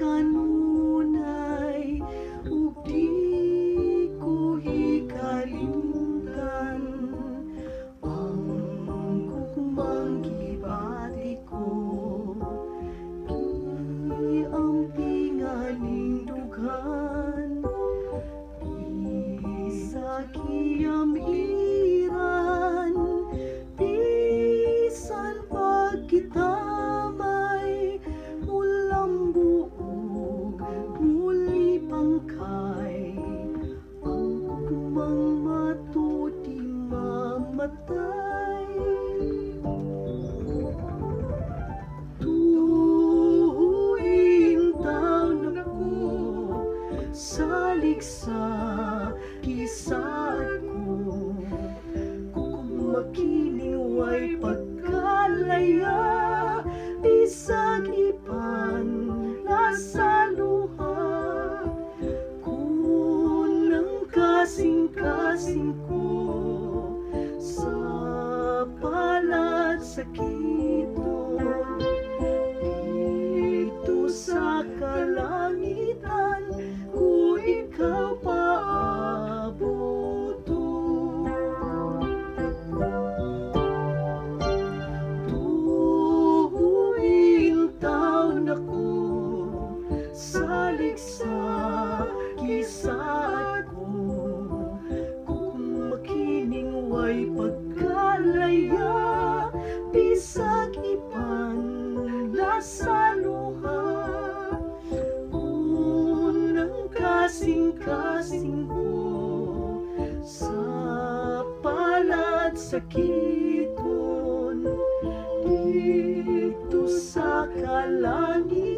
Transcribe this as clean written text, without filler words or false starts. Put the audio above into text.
kanunay ug di ko hikalimtan ang gugmang gibati ko giampingan ning dughan sa kiyamiran bisan pagkitamay ulang buog muli pangkay ang gugmang matuti mamatay tuwing taon ako salig sa kisat ko kung makining way pagkalaya bisag ipan nasa luha kunang kasing-kasing ko sa palad sakiton dito sa kalangitan kung ikaw paabuto tuwing taon ako salig sa kisat ko kung makining way pagkalaya bisag ipan nasa luha unang kasing-kasing ko sa palad sakiton dito sa kalangitan